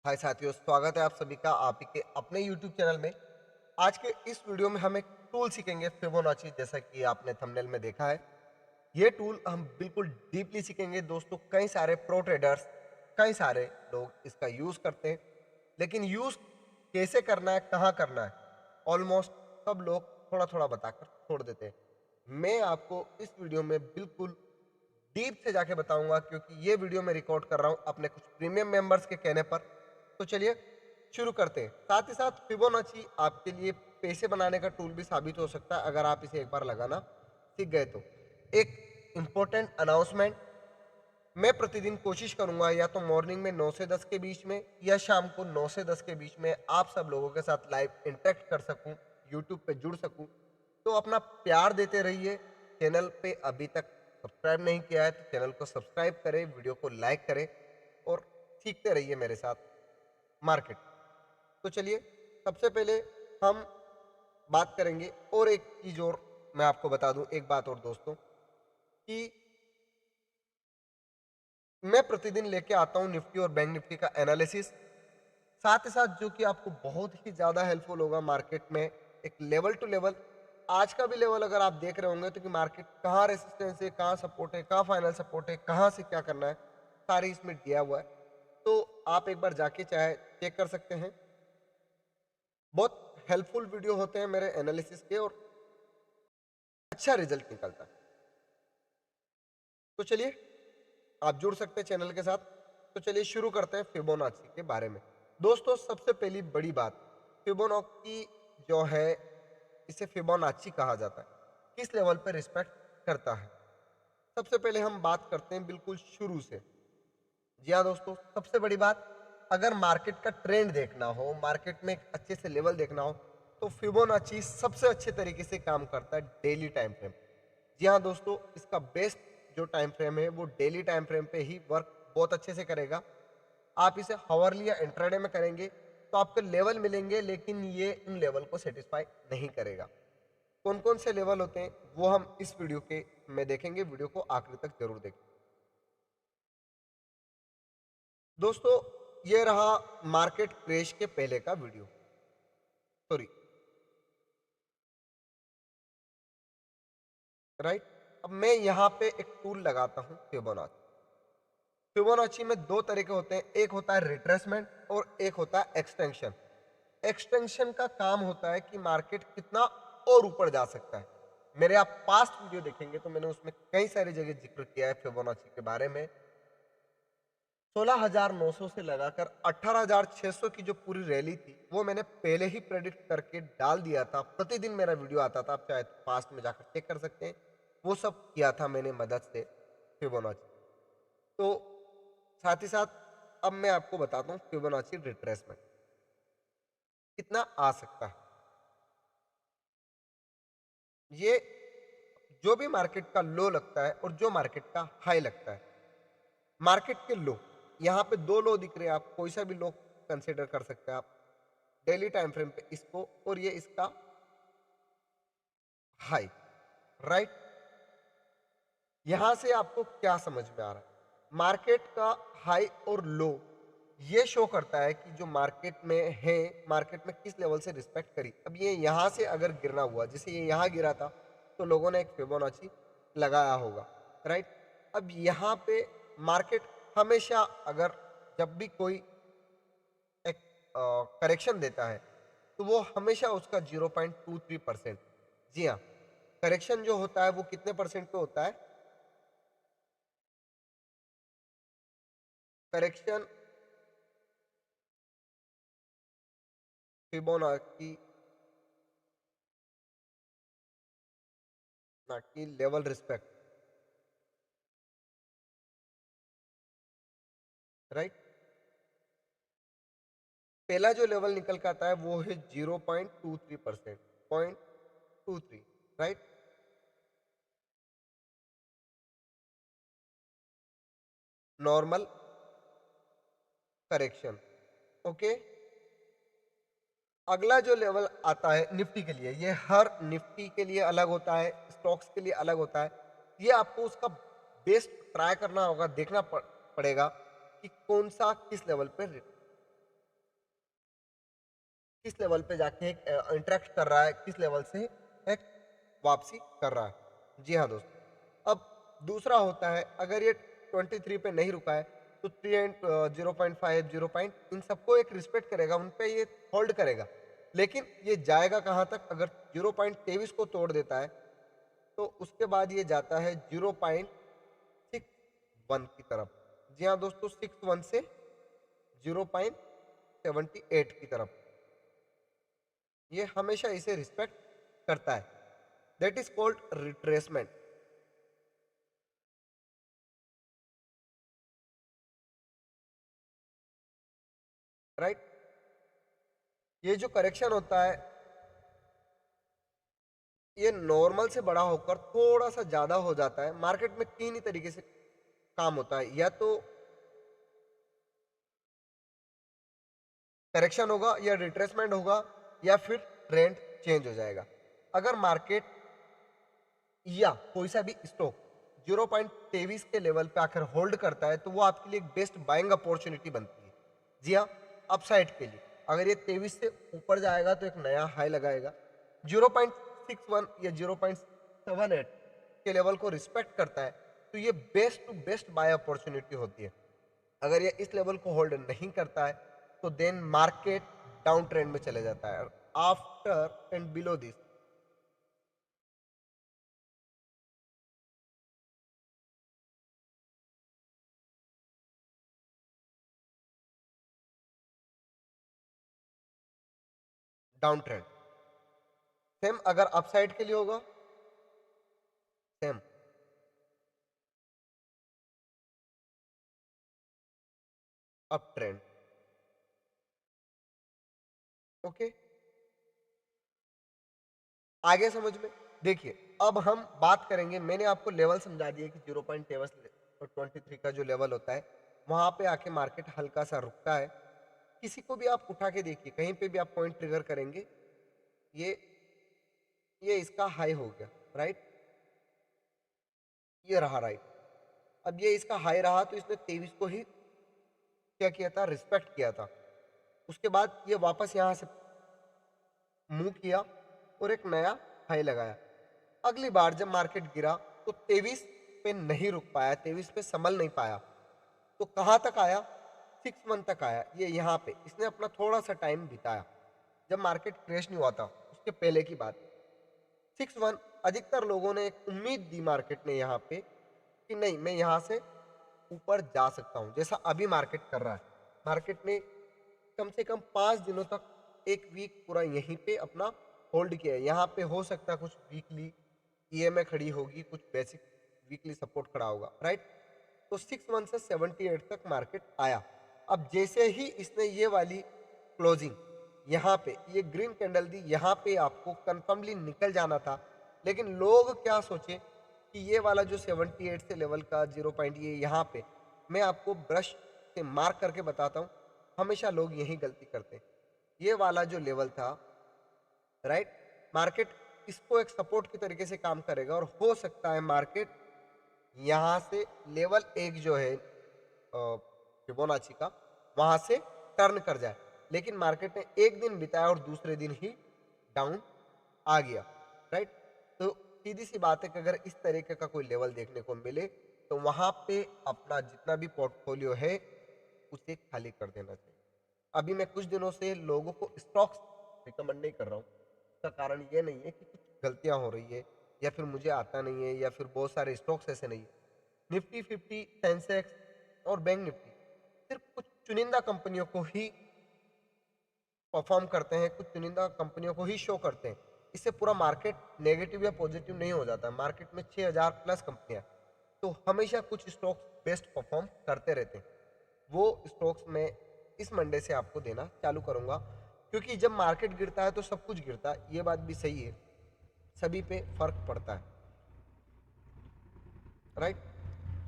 हाय साथियों, स्वागत है आप सभी का आप ही के अपने YouTube चैनल में। आज के इस वीडियो में हम एक टूल सीखेंगे फिबोनाची, जैसा कि आपने थंबनेल में देखा है। ये टूल हम बिल्कुल डीपली सीखेंगे दोस्तों। कई सारे प्रो ट्रेडर्स, कई सारे लोग इसका यूज़ करते हैं, लेकिन यूज़ कैसे करना है, कहाँ करना है, ऑलमोस्ट सब लोग थोड़ा-थोड़ा बताकर छोड़ देते हैं। मैं आपको इस वीडियो में बिल्कुल डीप से जाके बताऊंगा, क्योंकि ये वीडियो मैं रिकॉर्ड कर रहा हूँ अपने कुछ प्रीमियम मेंबर्स के कहने पर। तो चलिए शुरू करते हैं। साथ ही साथ फिबोनाची आपके लिए पैसे बनाने का टूल भी साबित हो सकता है, अगर आप इसे एक बार लगाना सीख गए तो। एक इम्पोर्टेंट अनाउंसमेंट, मैं प्रतिदिन कोशिश करूंगा या तो मॉर्निंग में 9 से 10 के बीच में या शाम को 9 से 10 के बीच में आप सब लोगों के साथ लाइव इंटरेक्ट कर सकूं, यूट्यूब पे जुड़ सकूं। तो अपना प्यार देते रहिए। चैनल पे अभी तक सब्सक्राइब नहीं किया है तो चैनल को सब्सक्राइब करें, वीडियो को लाइक करें और सीखते रहिए मेरे साथ मार्केट। तो चलिए, सबसे पहले हम बात करेंगे। और एक चीज़ और मैं आपको बता दूं, एक बात और दोस्तों, कि मैं प्रतिदिन लेके आता हूँ निफ्टी और बैंक निफ्टी का एनालिसिस। साथ ही साथ जो कि आपको बहुत ही ज़्यादा हेल्पफुल होगा मार्केट में, एक लेवल टू लेवल। आज का भी लेवल अगर आप देख रहे होंगे तो कि मार्केट कहाँ रेसिस्टेंस है, कहाँ सपोर्ट है, कहाँ फाइनल सपोर्ट है, कहाँ से क्या करना है, सारी इसमें दिया हुआ है। तो आप एक बार जाके चाहे चेक कर सकते हैं। बहुत हेल्पफुल वीडियो होते हैं मेरे एनालिसिस के और अच्छा रिजल्ट निकलता है। तो चलिए, आप जुड़ सकते हैं चैनल के साथ। तो चलिए शुरू करते हैं फिबोनाची के बारे में। दोस्तों, सबसे पहली बड़ी बात, फिबोनाची जो है, इसे फिबोनाची कहा जाता है, किस लेवल पर रिस्पेक्ट करता है। सबसे पहले हम बात करते हैं बिल्कुल शुरू से। जी हाँ दोस्तों, सबसे बड़ी बात, अगर मार्केट का ट्रेंड देखना हो, मार्केट में एक अच्छे से लेवल देखना हो, तो फिबोनाची सबसे अच्छे तरीके से काम करता है डेली टाइम फ्रेम। जी हाँ दोस्तों, इसका बेस्ट जो टाइम फ्रेम है वो डेली टाइम फ्रेम पे ही वर्क बहुत अच्छे से करेगा। आप इसे हावरली या इंट्राडे में करेंगे तो आपको लेवल मिलेंगे, लेकिन ये इन लेवल को सेटिस्फाई नहीं करेगा। कौन कौन से लेवल होते हैं वो हम इस वीडियो के में देखेंगे। वीडियो को आखिर तक जरूर देखें दोस्तों। ये रहा मार्केट क्रैश के पहले का वीडियो, सॉरी, राइट। अब मैं यहाँ पे एक टूल लगाता हूँ फिबोनाची। फिबोनाची में दो तरह के होते हैं, एक होता है रिट्रेसमेंट और एक होता है एक्सटेंशन। एक्सटेंशन का काम होता है कि मार्केट कितना और ऊपर जा सकता है। मेरे आप पास्ट वीडियो देखेंगे तो मैंने उसमें कई सारी जगह जिक्र किया है फिबोनाची के बारे में। 16,900 से लगाकर 18,600 की जो पूरी रैली थी वो मैंने पहले ही प्रेडिक्ट करके डाल दिया था। प्रतिदिन मेरा वीडियो आता था, आप चाहे पास्ट में जाकर चेक कर सकते हैं। वो सब किया था मैंने मदद से फिबोनाची। तो साथ ही साथ अब मैं आपको बताता हूँ फिबोनाची रिट्रेसमेंट कितना आ सकता है। ये जो भी मार्केट का लो लगता है और जो मार्केट का हाई लगता है, मार्केट के लो, यहाँ पे दो लो दिख रहे हैं, आप कोई सा भी लो कंसिडर कर सकते हैं आप डेली टाइम फ्रेम पे इसको, और ये इसका हाई, राइट। यहां से आपको क्या समझ में आ रहा है, मार्केट का हाई और लो ये शो करता है कि जो मार्केट में है, मार्केट में किस लेवल से रिस्पेक्ट करी। अब ये यहां से अगर गिरना हुआ, जैसे ये यहां गिरा था, तो लोगों ने एक फिबोनाची लगाया होगा, राइट। अब यहाँ पे मार्केट हमेशा, अगर जब भी कोई एक करेक्शन देता है तो वो हमेशा उसका 0.23%, जी हाँ, करेक्शन जो होता है वो कितने परसेंट पे होता है, करेक्शन फिबोनाची ना कि लेवल रिस्पेक्ट, राइट। पहला जो लेवल निकल के आता है वो है 0.23%, 0.23, राइट। Normal correction, okay. अगला जो लेवल आता है निफ्टी के लिए, ये हर निफ्टी के लिए अलग होता है, स्टॉक्स के लिए अलग होता है। ये आपको उसका बेस्ट ट्राई करना होगा, देखना पड़ेगा कि कौन सा किस लेवल पे किस लेवल पे जाके एक इंटरेक्ट कर रहा है, किस लेवल से एक वापसी कर रहा है। जी हाँ दोस्तों। अब दूसरा होता है, अगर ये 23 पे नहीं रुका है तो 3 एंड 0.5 0 पॉइंट इन सबको एक रिस्पेक्ट करेगा, उन पे ये होल्ड करेगा। लेकिन ये जाएगा कहाँ तक? अगर 0.23 को तोड़ देता है तो उसके बाद ये जाता है 0.61 की तरफ। जी हाँ दोस्तों, 61 से 0.78 की तरफ। ये हमेशा इसे रिस्पेक्ट करता है। That is called retracement. Right. ये जो करेक्शन होता है ये नॉर्मल से बड़ा होकर थोड़ा सा ज्यादा हो जाता है। मार्केट में तीन ही तरीके से काम होता है, या तो करेक्शन होगा, या रिट्रेसमेंट होगा, या फिर ट्रेंड चेंज हो जाएगा। अगर मार्केट या कोई सा भी स्टॉक 0.23 के लेवल पे आकर होल्ड करता है तो वो आपके लिए एक बेस्ट बाइंग अपॉर्चुनिटी बनती है। जी हाँ, अपसाइड के लिए अगर ये 23 से ऊपर जाएगा तो एक नया हाई लगाएगा। 0.61 या 0.78 के लेवल को रिस्पेक्ट करता है तो ये best to best buy opportunity होती है। अगर ये इस लेवल को होल्ड नहीं करता है तो देन मार्केट डाउन ट्रेंड में चले जाता है। After and below this down trend, same अगर अपसाइड के लिए होगा, सेम अप ट्रेंड। ओके, आगे समझ में। देखिए, अब हम बात करेंगे, मैंने आपको लेवल समझा दिया कि 0.23 का जो लेवल होता है वहां पे आके मार्केट हल्का सा रुकता है। किसी को भी आप उठा के देखिए, कहीं पे भी आप पॉइंट ट्रिगर करेंगे, ये ये इसका हाई हो गया। राइट, ये रहा। राइट, अब ये इसका हाई रहा तो इसने 23 को ही क्या किया था? रिस्पेक्ट किया था। उसके बाद ये वापस यहाँ से मूव किया और एक नया हाई लगाया। अगली बार जब मार्केट गिरा तो 23 पे नहीं रुक पाया, 23 पे संभल नहीं पाया, तो कहां तक आया? 61 तक आया। ये यहाँ पे इसने अपना थोड़ा सा टाइम बिताया, जब मार्केट क्रैश नहीं हुआ था उसके पहले की बात। 61, अधिकतर लोगों ने एक उम्मीद दी मार्केट ने यहाँ पे कि नहीं, मैं यहाँ से ऊपर जा सकता हूँ, जैसा अभी मार्केट कर रहा है। मार्केट ने कम से कम 5 दिनों तक, एक वीक पूरा यहीं पे अपना होल्ड किया है। यहाँ पे हो सकता है कुछ वीकली ईएमए खड़ी होगी, कुछ बेसिक वीकली सपोर्ट खड़ा होगा। राइट, तो 61 से 78 तक मार्केट आया। अब जैसे ही इसने ये वाली क्लोजिंग यहाँ पे ये ग्रीन कैंडल दी, यहाँ पे आपको कंफर्मली निकल जाना था। लेकिन लोग क्या सोचे कि ये वाला जो 78 से लेवल का 0 पॉइंट, ये यहाँ पे मैं आपको ब्रश से मार्क करके बताता हूँ, हमेशा लोग यही गलती करते हैं। ये वाला जो लेवल था, राइट, मार्केट इसको एक सपोर्ट की तरीके से काम करेगा और हो सकता है मार्केट यहाँ से लेवल एक जो है फिबोनाची का, वहां से टर्न कर जाए। लेकिन मार्केट ने एक दिन बिताया और दूसरे दिन ही डाउन आ गया। राइट, तो सीधी सी बात है कि अगर इस तरीके का कोई लेवल देखने को मिले तो वहां पे अपना जितना भी पोर्टफोलियो है उसे खाली कर देना चाहिए। अभी मैं कुछ दिनों से लोगों को स्टॉक्स रिकमेंड नहीं कर रहा हूँ। इसका कारण ये नहीं है कि कुछ गलतियां हो रही है या फिर मुझे आता नहीं है या फिर बहुत सारे स्टॉक्स ऐसे नहीं है। निफ्टी 50, सेंसेक्स और बैंक निफ्टी सिर्फ कुछ चुनिंदा कंपनियों को ही परफॉर्म करते हैं, कुछ चुनिंदा कंपनियों को ही शो करते हैं। इससे पूरा मार्केट नेगेटिव या पॉजिटिव नहीं हो जाता। मार्केट में 6000 प्लस कंपनियां, तो हमेशा कुछ स्टॉक्स बेस्ट परफॉर्म करते रहते हैं। वो स्टॉक्स मैं इस मंडे से आपको देना चालू करूंगा, क्योंकि जब मार्केट गिरता है तो सब कुछ गिरता है, ये बात भी सही है, सभी पे फर्क पड़ता है। राइट,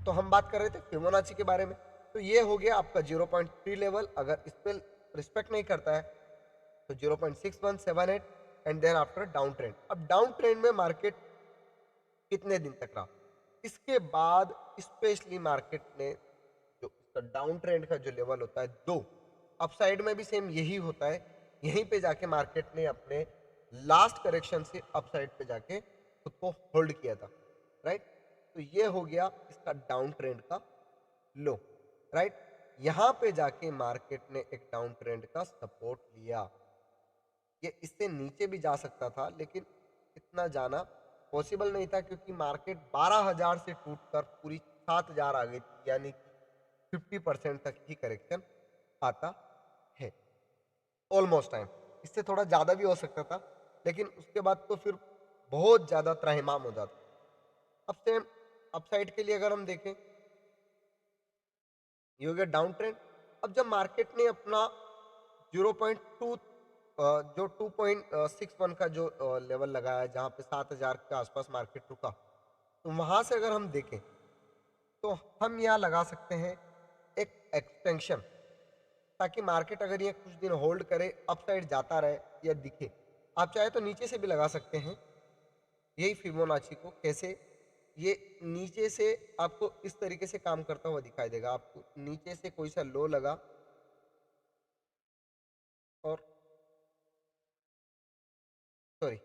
तो हम बात कर रहे थे फिबोनाची के बारे में। तो ये हो गया आपका 0.3 लेवल, अगर इस पर रिस्पेक्ट नहीं करता है तो 0.6178 and then after down trend. अब डाउन ट्रेंड में मार्केट कितने दिन तक रहा? इसके बाद स्पेशली मार्केट ने जो इसका डाउन ट्रेंड का जो लेवल होता है 2, अपसाइड में भी सेम यही होता है यहीं पे जाके मार्केट ने अपने लास्ट करेक्शन से अपसाइड पे जाके खुद को होल्ड किया था, राइट। तो ये हो गया इसका डाउन ट्रेंड का लो, राइट। यहां पे जाके मार्केट ने एक डाउन ट्रेंड का सपोर्ट लिया। ये इससे नीचे भी जा सकता था लेकिन इतना जाना पॉसिबल नहीं था क्योंकि मार्केट 12,000 से टूटकर पूरी 7,000 आ गई थी, यानी कि 50% तक ही करेक्शन आता है ऑलमोस्ट टाइम। इससे थोड़ा ज़्यादा भी हो सकता था लेकिन उसके बाद तो फिर बहुत ज़्यादा त्राहिमाम हो जाता। अब सेम अपसाइड के लिए अगर हम देखें, ये हो गया डाउन ट्रेंड। अब जब मार्केट ने अपना 0.2 जो 2.61 का जो लेवल लगाया जहां पे 7,000 के आसपास मार्केट रुका, तो वहां से अगर हम देखें तो हम यहाँ लगा सकते हैं एक एक्सटेंशन, ताकि मार्केट अगर ये कुछ दिन होल्ड करे, अपसाइड जाता रहे या दिखे। आप चाहे तो नीचे से भी लगा सकते हैं यही फिबोनाची को। कैसे? ये नीचे से आपको इस तरीके से काम करता हुआ दिखाई देगा। आपको नीचे से कोई सा लो लगा और सॉरी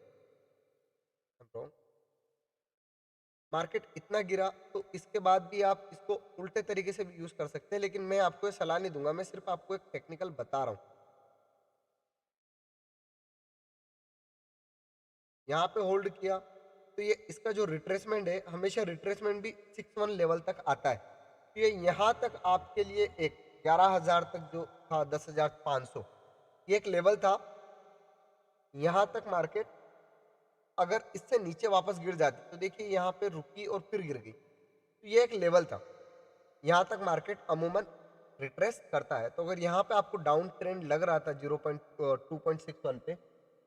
मार्केट इतना गिरा, तो इसके बाद भी आप इसको उल्टे तरीके से भी यूज कर सकते हैं, लेकिन मैं आपको ये सलाह नहीं दूंगा, मैं सिर्फ आपको एक टेक्निकल बता रहा हूँ। यहाँ पे होल्ड किया तो ये इसका जो रिट्रेसमेंट है, हमेशा रिट्रेसमेंट भी 6-1 लेवल तक आता है। तो ये यहाँ तक आपके लिए एक 11,000 तक जो था 10,500, ये एक लेवल था। यहाँ तक मार्केट अगर इससे नीचे वापस गिर जाती तो देखिए यहाँ पे रुकी और फिर गिर गई, तो ये एक लेवल था। यहाँ तक मार्केट अमूमन रिट्रेस करता है। तो अगर यहाँ पे आपको डाउन ट्रेंड लग रहा था 0.2.61 पे,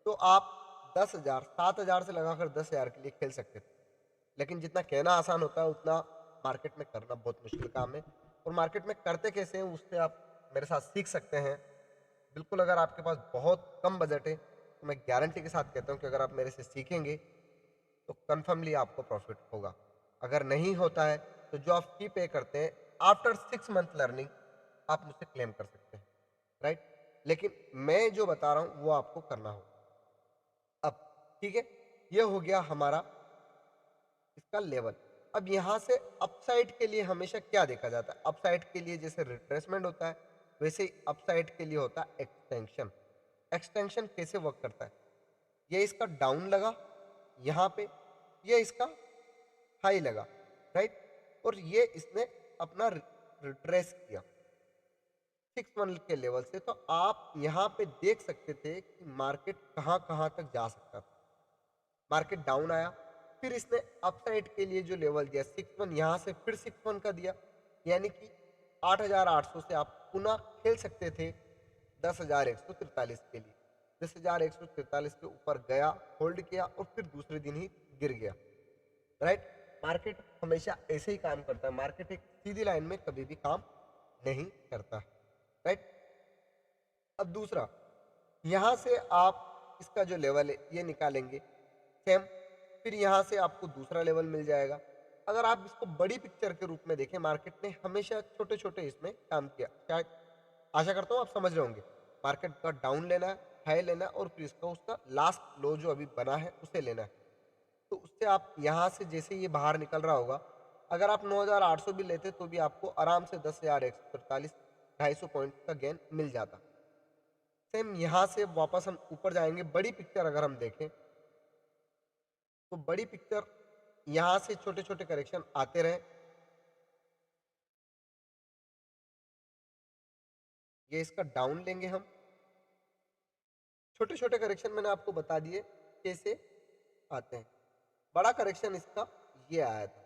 तो आप 10,000 7,000 से लगाकर 10,000 के लिए खेल सकते थे। लेकिन जितना कहना आसान होता है उतना मार्केट में करना बहुत मुश्किल काम है। और मार्केट में करते कैसे हैं उससे आप मेरे साथ सीख सकते हैं। बिल्कुल, अगर आपके पास बहुत कम बजट है तो मैं गारंटी के साथ कहता हूँ कि अगर आप मेरे से सीखेंगे तो कन्फर्मली आपको प्रॉफिट होगा। अगर नहीं होता है तो जो आप फी पे करते हैं आफ्टर 6 मंथ लर्निंग आप मुझसे क्लेम कर सकते हैं, राइट। लेकिन मैं जो बता रहा हूँ वो आपको करना होगा। अब ठीक है, ये हो गया हमारा इसका लेवल। अब यहाँ से अपसाइड के लिए हमेशा क्या देखा जाता है? अपसाइड के लिए जैसे रिट्रेसमेंट होता है वैसे ही अपसाइड के लिए होता है एक्सटेंशन। एक्सटेंशन कैसे वर्क करता है? ये इसका डाउन लगा यहाँ पे, ये इसका हाई लगा, राइट। और ये इसने अपना रिट्रेस किया 6 मंथ के लेवल से। तो आप यहाँ पे देख सकते थे कि मार्केट कहाँ कहाँ तक जा सकता था। मार्केट डाउन आया, फिर इसने अपसाइड के लिए जो लेवल दिया 6-1, यहाँ से फिर 6-1 का दिया, यानी कि 8,800 से आप पुनः खेल सकते थे 10,143 के लिए। 10,143 के ऊपर गया, होल्ड किया और फिर दूसरे दिन ही गिर गया, राइट। मार्केट हमेशा ऐसे ही काम करता है। मार्केट एक सीधी लाइन में कभी भी काम नहीं करता, राइट। अब दूसरा, यहाँ से आप इसका जो लेवल है ये निकालेंगे सेम, फिर यहाँ से आपको दूसरा लेवल मिल जाएगा। अगर आप इसको बड़ी पिक्चर के रूप में देखें, मार्केट ने हमेशा छोटे छोटे इसमें काम किया। शायद आशा करता हूँ आप समझ रहे होंगे। मार्केट का डाउन लेना है, हाई लेना है और फिर इसका उसका लास्ट लो जो अभी बना है उसे लेना है। तो उससे आप यहाँ से जैसे ये बाहर निकल रहा होगा, अगर आप 9,800 भी लेते तो भी आपको आराम से 10,143 250 पॉइंट का गेन मिल जाता। सेम यहाँ से वापस हम ऊपर जाएंगे, बड़ी पिक्चर अगर हम देखें तो बड़ी पिक्चर यहाँ से छोटे छोटे करेक्शन आते रहे। ये इसका डाउन लेंगे हम, छोटे छोटे करेक्शन मैंने आपको बता दिए कैसे आते हैं। बड़ा करेक्शन इसका ये आया था,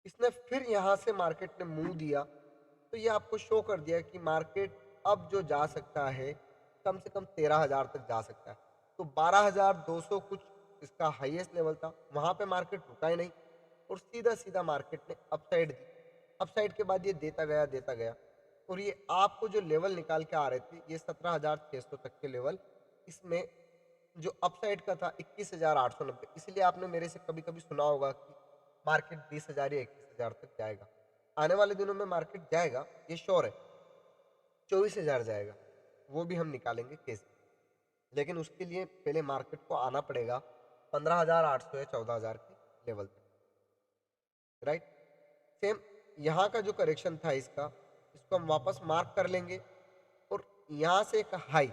इसने फिर यहाँ से मार्केट ने मुंह दिया, तो ये आपको शो कर दिया कि मार्केट अब जो जा सकता है कम से कम 13,000 तक जा सकता है। तो 12,200 कुछ इसका हाईएस्ट लेवल था, वहां पे मार्केट रुका ही नहीं और सीधा सीधा मार्केट ने अपसाइड दी। अपसाइड के बाद ये देता गया और ये आपको जो लेवल निकाल के आ रहे थे ये 17,600 तक के लेवल, इसमें जो अपसाइड का था 21,890। इसलिए आपने मेरे से कभी कभी सुना होगा कि मार्केट 20,000 या 21,000 तक जाएगा। आने वाले दिनों में मार्केट जाएगा, ये श्योर है, 24,000 जाएगा। वो भी हम निकालेंगे कैसे, लेकिन उसके लिए पहले मार्केट को आना पड़ेगा 15,800 या 14,000 के लेवल तक, राइट। सेम यहाँ का जो करेक्शन था इसको हम वापस मार्क कर लेंगे और यहाँ से एक हाई,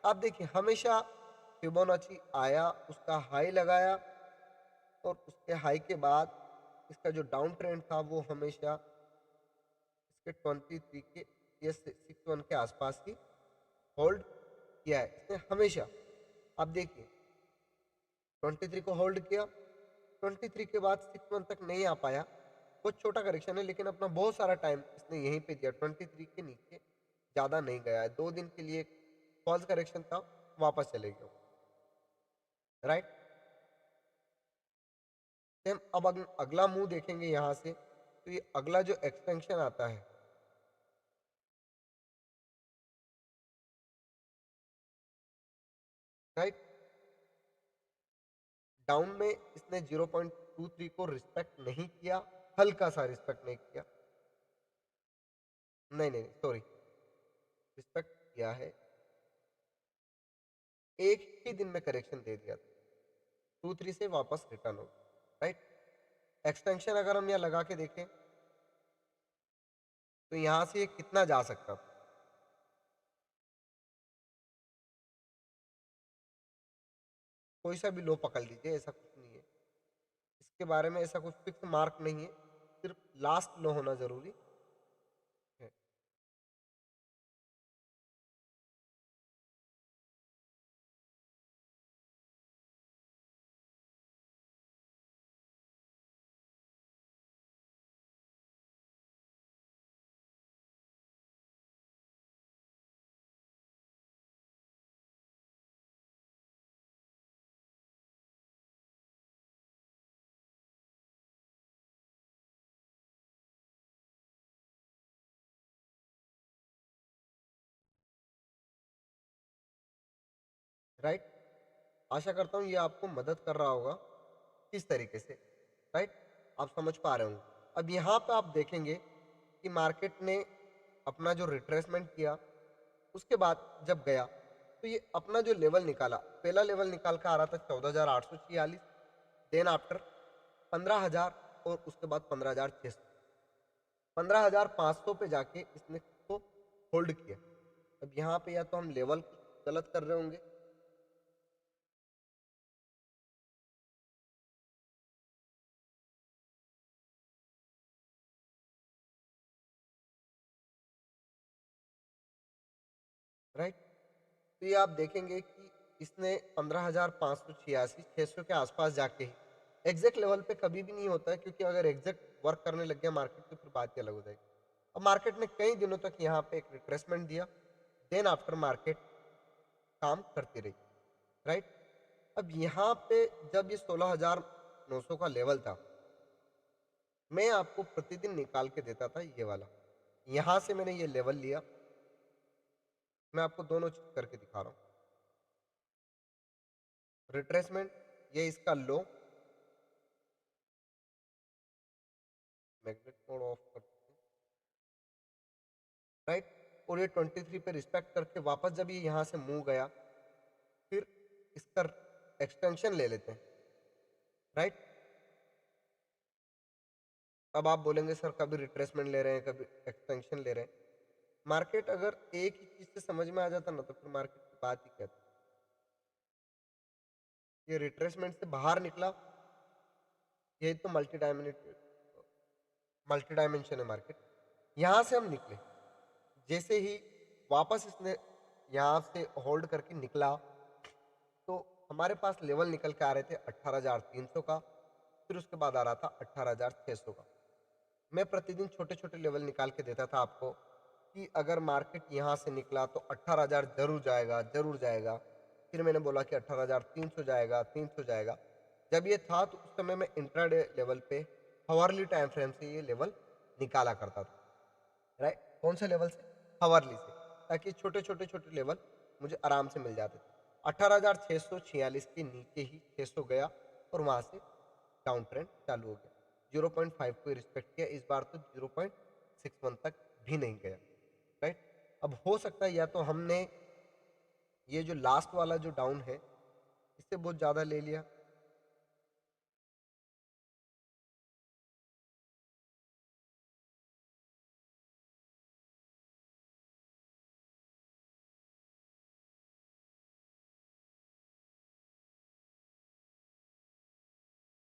आप देखिए हमेशा फिबोनाची आया, उसका हाई लगाया और उसके हाई के बाद इसका जो डाउन ट्रेंड था वो हमेशा इसके 23 के या 61 के आसपास ही होल्ड किया है इसने हमेशा। आप देखिए 23 को होल्ड किया, 23 के बाद 61 तक नहीं आ पाया, बहुत छोटा करेक्शन है लेकिन अपना बहुत सारा टाइम इसने यहीं पे दिया, 23 के नीचे ज़्यादा नहीं गया है, 2 दिन के लिए फॉल्स करेक्शन था, वापस चले गया, राइट। सेम अब अगला मूव देखेंगे यहाँ से, तो ये अगला जो एक्सटेंशन आता है, राइट, डाउन में इसने 0.23 को रिस्पेक्ट नहीं किया, हल्का सा रिस्पेक्ट नहीं किया, नहीं नहीं सॉरी, रिस्पेक्ट किया है, एक ही दिन में करेक्शन दे दिया था, 2-3 से वापस रिटर्न हो, राइट। एक्सटेंशन अगर हम यहाँ लगा के देखें तो यहाँ से ये कितना जा सकता था, कोई सा भी लो पकड़ लीजिए, ऐसा कुछ नहीं है इसके बारे में, ऐसा कुछ फिक्स मार्क नहीं है, सिर्फ लास्ट लो होना जरूरी है, राइट। आशा करता हूँ ये आपको मदद कर रहा होगा किस तरीके से, राइट, आप समझ पा रहे होंगे। अब यहाँ पे आप देखेंगे कि मार्केट ने अपना जो रिट्रेसमेंट किया उसके बाद जब गया तो ये अपना जो लेवल निकाला, पहला लेवल निकाल कर आ रहा था 14,846, देन आफ्टर 15,000 और उसके बाद 15,600, 15,500 पे जाके इसने को होल्ड किया। अब यहाँ पे या तो हम लेवल गलत कर रहे होंगे, राइट। तो ये आप देखेंगे कि इसने 15,586 600 के आसपास जाके ही, एग्जैक्ट लेवल पे कभी भी नहीं होता है क्योंकि अगर एग्जैक्ट वर्क करने लग गया मार्केट तो फिर बात ही अलग हो जाएगी। अब मार्केट ने कई दिनों तक यहाँ पे एक रिट्रेसमेंट दिया, देन आफ्टर मार्केट काम करती रही, राइट। अब यहाँ पे जब ये 16,900 का लेवल था, मैं आपको प्रतिदिन निकाल के देता था ये वाला, यहाँ से मैंने ये लेवल लिया, मैं आपको दोनों चीज करके दिखा रहा हूँ, रिट्रेसमेंट, ये इसका लो, मैग्नेट मोड ऑफ करते हैं, राइट, और ये 23 पे रिस्पेक्ट करके वापस जब ये यहाँ से मूव गया, फिर इसका एक्सटेंशन ले लेते हैं, राइट। अब आप बोलेंगे सर कभी रिट्रेसमेंट ले रहे हैं कभी एक्सटेंशन ले रहे हैं, मार्केट अगर एक ही चीज से समझ में आ जाता ना तो फिर मार्केट की बात ही क्या थी। ये रिट्रेसमेंट से बाहर निकला, यही तो मल्टी डायमेंशन है मार्केट, यहाँ से हम निकले, जैसे ही वापस इसने यहाँ से होल्ड करके निकला तो हमारे पास लेवल निकल के आ रहे थे 18,300 का, फिर उसके बाद आ रहा था 18,600 का। मैं प्रतिदिन छोटे छोटे लेवल निकाल के देता था आपको कि अगर मार्केट यहाँ से निकला तो 18,000 जरूर जाएगा जरूर जाएगा, फिर मैंने बोला कि 18,300 जाएगा 300 जाएगा। जब ये था तो उस समय मैं इंट्राडे लेवल पे हॉवरली टाइम फ्रेम से ये लेवल निकाला करता था, राइट। कौन से लेवल से? हॉवरली से, ताकि छोटे छोटे छोटे लेवल मुझे आराम से मिल जाते थे। 18,646 के नीचे ही 600 गया और वहां से डाउन ट्रेंड चालू हो गया, 0.5 को रिस्पेक्ट किया, इस बार तो 0.61 तक भी नहीं गया, राइट। अब हो सकता है या तो हमने ये जो लास्ट वाला जो डाउन है इससे बहुत ज़्यादा ले लिया,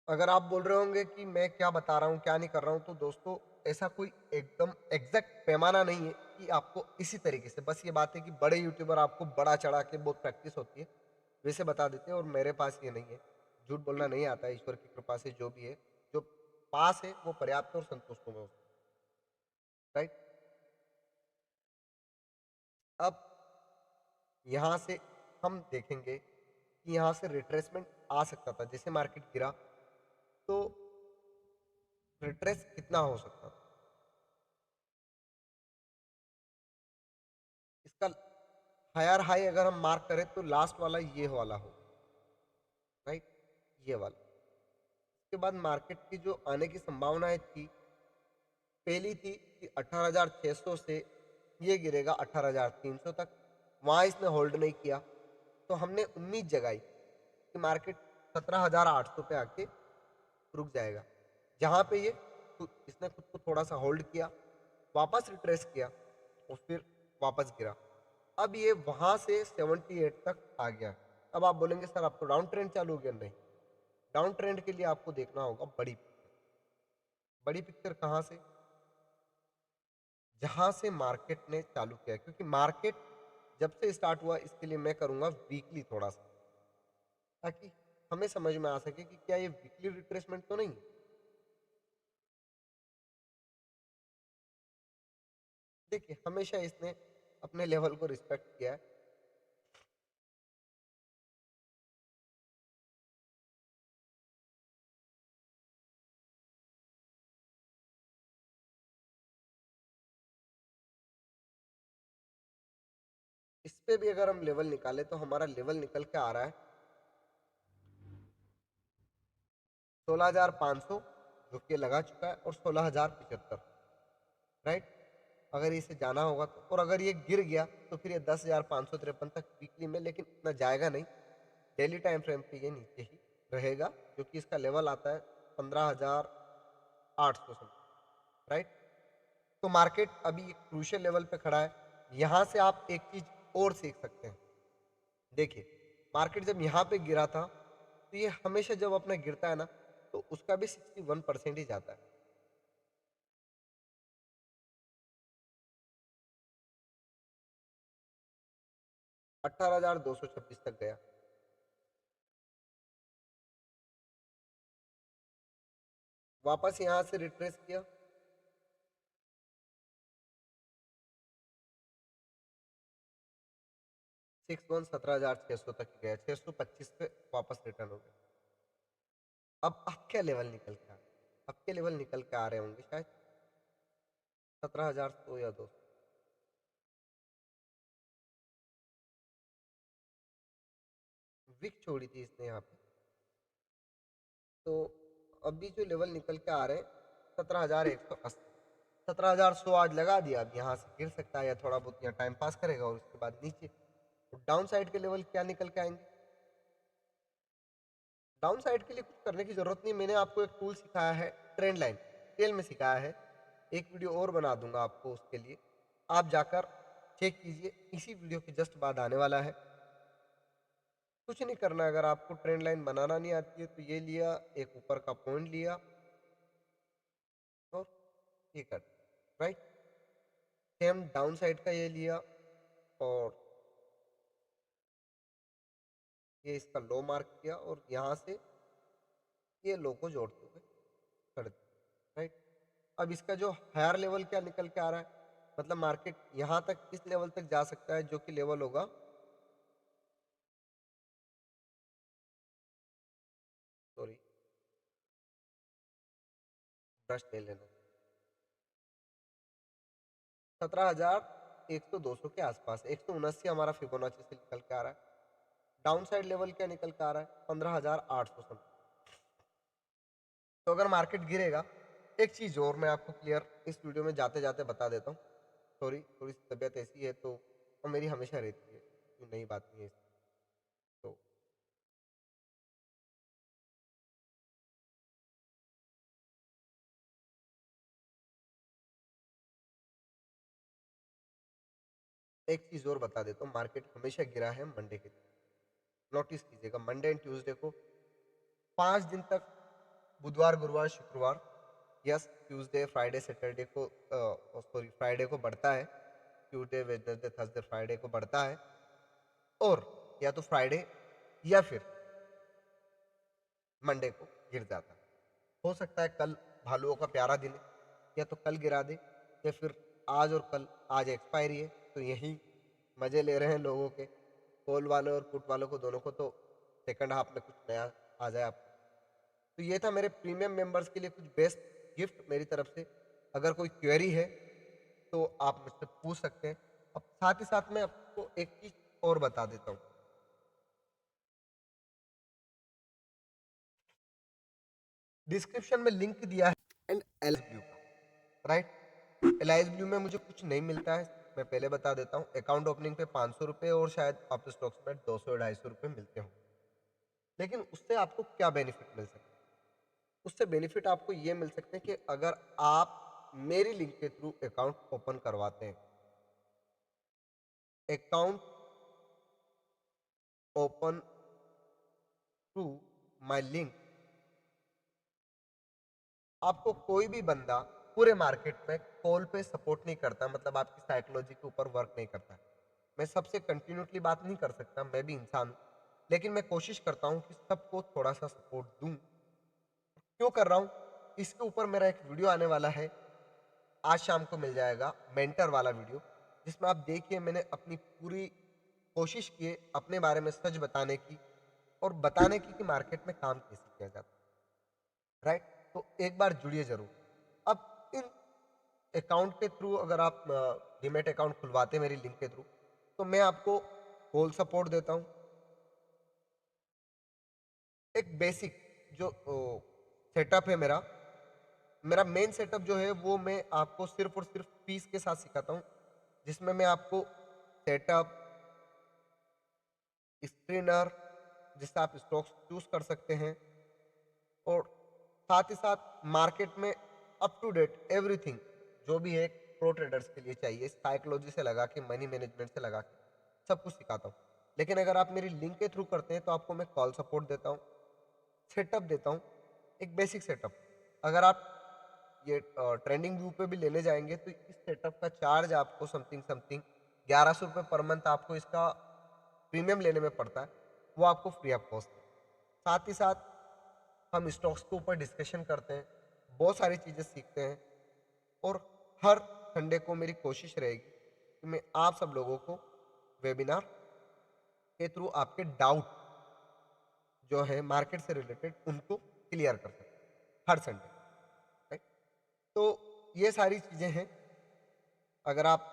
अगर आप बोल रहे होंगे कि मैं क्या बता रहा हूँ क्या नहीं कर रहा हूँ, तो दोस्तों ऐसा कोई एकदम एग्जैक्ट पैमाना नहीं है कि आपको इसी तरीके से, बस ये बात है कि बड़े यूट्यूबर आपको बड़ा चढ़ा के बहुत प्रैक्टिस होती है वैसे बता देते हैं, और मेरे पास ये नहीं है। झूठ बोलना नहीं आता है, ईश्वर की कृपा से जो भी है, जो पास है वो पर्याप्त है और संतुष्ट हूँ मैं उससे। राइट। अब यहाँ से हम देखेंगे कि यहाँ से रिट्रेसमेंट आ सकता था, जैसे मार्केट गिरा तो रिट्रेस कितना हो सकता था, इसका हायर हाई अगर हम मार्क करें तो लास्ट वाला ये वाला हो, राइट, ये वाला। उसके बाद मार्केट की जो आने की संभावनाएं थी, पहली थी कि 18,600 से ये गिरेगा 18,300 तक, वहाँ इसने होल्ड नहीं किया, तो हमने उम्मीद जगाई कि मार्केट 17,800 पे आके रुक जाएगा, जहाँ पे ये इसने खुद को थोड़ा सा होल्ड किया, वापस रिट्रेस किया और फिर वापस गिरा। अब ये वहाँ से 78 तक आ गया। अब आप बोलेंगे सर अब तो डाउन ट्रेंड चालू हो गया। नहीं, डाउन ट्रेंड के लिए आपको देखना होगा बड़ी पिक्चर। बड़ी पिक्चर कहाँ से? जहाँ से मार्केट ने चालू किया, क्योंकि मार्केट जब से स्टार्ट हुआ इसके लिए मैं करूँगा वीकली थोड़ा सा, ताकि हमें समझ में आ सके कि क्या ये वीकली रिट्रेसमेंट तो नहीं है। देखिए हमेशा इसने अपने लेवल को रिस्पेक्ट किया है। इस पे भी अगर हम लेवल निकालें तो हमारा लेवल निकल के आ रहा है 16,500, जो कि लगा चुका है, और 16,075, राइट। अगर इसे जाना होगा तो, और अगर ये गिर गया तो फिर ये 10,553 तक वीकली में, लेकिन इतना जाएगा नहीं। डेली टाइम फ्रेम पे ये नीचे ही रहेगा, क्योंकि इसका लेवल आता है 15,800 समथिंग, राइट। तो मार्केट अभी एक क्रूशियल लेवल पे खड़ा है। यहाँ से आप एक चीज और सीख सकते हैं। देखिए मार्केट जब यहाँ पे गिरा था, तो ये हमेशा जब अपना गिरता है ना, तो उसका भी 61% ही जाता है। 18,226 तक गया, वापस यहाँ से रिट्रेस किया, 17,600 तक गया, 625 पे वापस रिटर्न हो गया। अब क्या लेवल निकल के आ रहे, अब के लेवल निकल के आ रहे होंगे शायद 17,100 या 200। विक छोड़ी थी इसने यहाँ पे, तो अभी जो लेवल निकल के आ रहे हैं 17,180, 17,100 आज लगा दिया। अब यहाँ से गिर सकता है या थोड़ा बहुत यहाँ टाइम पास करेगा, और उसके बाद नीचे डाउन साइड के लेवल क्या निकल के आएंगे। डाउन साइड के लिए कुछ करने की जरूरत नहीं, मैंने आपको एक टूल सिखाया है, ट्रेंड लाइन, टेल में सिखाया है। एक वीडियो और बना दूंगा आपको उसके लिए, आप जाकर चेक कीजिए, इसी वीडियो के जस्ट बाद आने वाला है। कुछ नहीं करना, अगर आपको ट्रेंड लाइन बनाना नहीं आती है तो ये लिया, एक ऊपर का पॉइंट लिया और ये कर, राइट। सेम डाउन साइड का ये लिया और ये इसका लो मार्क किया, और यहाँ से ये लो को जोड़ते हुए कर दिया, राइट। अब इसका जो हायर लेवल क्या निकल के आ रहा है, मतलब मार्केट यहाँ तक इस लेवल तक जा सकता है, जो कि लेवल होगा, सॉरी ब्रश ले लेना, 17,100 200 के आसपास, 179 हमारा फिबोनाची से निकल के आ रहा है। डाउन साइड लेवल क्या निकल के आ रहा है, 15,800 समथिंग। तो अगर मार्केट गिरेगा, एक चीज और मैं आपको क्लियर इस वीडियो में जाते जाते बता देता हूँ, सॉरी थोड़ी सी तबीयत ऐसी है तो, और मेरी हमेशा रहती है, कोई नई बात नहीं है इसमें। तो एक चीज़ और बता देता हूँ, मार्केट हमेशा गिरा है मंडे के दिन। नोटिस कीजिएगा, मंडे एंड ट्यूसडे को 5 दिन तक, बुधवार, गुरुवार, शुक्रवार, यस ट्यूसडे, फ्राइडे, सैटरडे को सॉरी फ्राइडे को बढ़ता है, ट्यूसडे, वेडनेसडे, थर्सडे, फ्राइडे को बढ़ता है, और या तो फ्राइडे या फिर मंडे को गिर जाता है। हो सकता है कल भालुओं का प्यारा दिन है, या तो कल गिरा दे, या फिर आज और कल, आज एक्सपायरी है तो यही मजे ले रहे हैं लोगों के, कॉल वालों और पुट वालों को, दोनों को, तो सेकंड हाफ में कुछ नया आ जाए आपको। तो ये था मेरे प्रीमियम मेंबर्स के लिए कुछ बेस्ट गिफ्ट मेरी तरफ से। अगर कोई क्वेरी है तो आप मुझसे पूछ सकते हैं। अब साथ ही साथ मैं आपको एक चीज और बता देता हूँ, डिस्क्रिप्शन में लिंक दिया है एंड एल ब्लू का, राइट। एलाइज ब्लू में मुझे कुछ नहीं मिलता है, मैं पहले बता देता हूँ। अकाउंट ओपनिंग पे 500 रुपये और शायद आप स्टॉक्स में 200-250 रुपये मिलते हो। लेकिन उससे आपको क्या बेनिफिट मिल सकता है? उससे बेनिफिट आपको ये मिल सकते हैं कि अगर आप मेरी लिंक के थ्रू अकाउंट ओपन करवाते हैं, account open through my link, आपको कोई भी बंदा पूरे मार्केट में कॉल पे सपोर्ट नहीं करता, मतलब आपकी साइकोलॉजी के ऊपर वर्क नहीं करता। मैं सबसे कंटिन्यूसली बात नहीं कर सकता, मैं भी इंसान हूँ, लेकिन मैं कोशिश करता हूँ कि सबको थोड़ा सा सपोर्ट दूं। क्यों कर रहा हूँ? इसके ऊपर मेरा एक वीडियो आने वाला है, आज शाम को मिल जाएगा, मेंटर वाला वीडियो, जिसमें आप देखिए मैंने अपनी पूरी कोशिश की है अपने बारे में सच बताने की, और बताने की कि मार्केट में काम कैसे किया जाता है, राइट। तो एक बार जुड़िए जरूर। अब इन अकाउंट के थ्रू अगर आप डीमेट अकाउंट खुलवाते हैं मेरी लिंक के थ्रू, तो मैं आपको कॉल सपोर्ट देता हूँ। एक बेसिक जो सेटअप है मेरा, मेरा मेन सेटअप जो है वो मैं आपको सिर्फ और सिर्फ फीस के साथ सिखाता हूँ, जिसमें मैं आपको सेटअप, स्क्रीनर, जिससे आप स्टॉक्स चूज कर सकते हैं, और साथ ही साथ मार्केट में अप टू डेट एवरीथिंग जो भी है प्रो ट्रेडर्स के लिए चाहिए, साइकोलॉजी से लगा के, मनी मैनेजमेंट से लगा के, सब कुछ सिखाता हूँ। लेकिन अगर आप मेरी लिंक के थ्रू करते हैं तो आपको मैं कॉल सपोर्ट देता हूँ, सेटअप देता हूँ, एक बेसिक सेटअप। अगर आप ये ट्रेंडिंग व्यू पे भी लेने जाएंगे तो इस सेटअप का चार्ज आपको समथिंग समथिंग 1100 रुपये पर मंथ आपको इसका प्रीमियम लेने में पड़ता है, वो आपको फ्री ऑफ कॉस्ट है। साथ ही साथ हम स्टॉक्स के ऊपर डिस्कशन करते हैं, बहुत सारी चीज़ें सीखते हैं, और हर संडे को मेरी कोशिश रहेगी कि मैं आप सब लोगों को वेबिनार के थ्रू आपके डाउट जो है मार्केट से रिलेटेड उनको क्लियर कर सकते हैं हर संडे, राइट। तो ये सारी चीज़ें हैं। अगर आप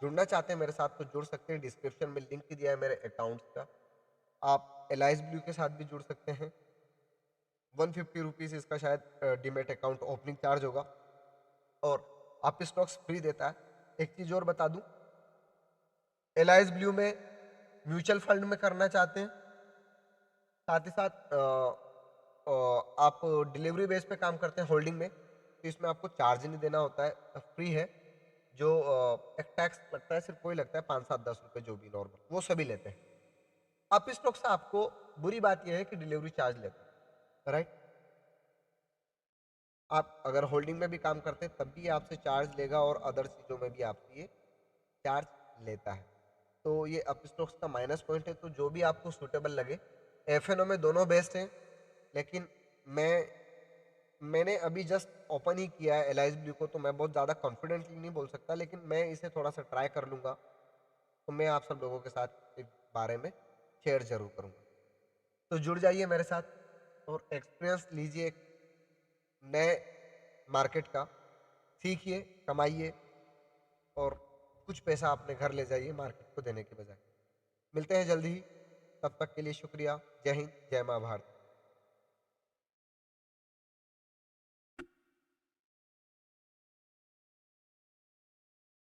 जुड़ना चाहते हैं मेरे साथ तो जुड़ सकते हैं, डिस्क्रिप्शन में लिंक दिया है मेरे अकाउंट्स का। आप एलाइज ब्लू के साथ भी जुड़ सकते हैं। 150 रुपीज़ इसका शायद डीमेट अकाउंट ओपनिंग चार्ज होगा, और आप स्टॉक्स फ्री देता है। एक चीज़ और बता दूं, एलाइज ब्लू में म्यूचुअल फंड में करना चाहते हैं, साथ ही साथ आप डिलीवरी बेस पे काम करते हैं होल्डिंग में, तो इसमें आपको चार्ज नहीं देना होता है, फ्री है। जो एक टैक्स लगता है सिर्फ वही लगता है, 5-7-10 रुपये जो भी नॉर्मल, वो सभी लेते हैं। आप स्टॉक से आपको बुरी बात यह है कि डिलीवरी चार्ज लेते हैं, राइट। आप अगर होल्डिंग में भी काम करते हैं तब भी आपसे चार्ज लेगा, और अदर चीज़ों में भी आपसे ये चार्ज लेता है। तो ये अप स्टॉक्स का माइनस पॉइंट है। तो जो भी आपको सूटेबल लगे, एफ में दोनों बेस्ट हैं, लेकिन मैंने अभी जस्ट ओपन ही किया है एलाइज ब्लू को, तो मैं बहुत ज़्यादा कॉन्फिडेंटली नहीं बोल सकता, लेकिन मैं इसे थोड़ा सा ट्राई कर लूँगा, तो मैं आप सब लोगों के साथ इस बारे में शेयर जरूर करूँगा। तो जुड़ जाइए मेरे साथ और एक्सपीरियंस लीजिए एक नए मार्केट का, सीखिए, कमाइए, और कुछ पैसा अपने घर ले जाइए मार्केट को देने के बजाय। मिलते हैं जल्दी ही, तब तक के लिए शुक्रिया। जय हिंद, जय माँ भारत।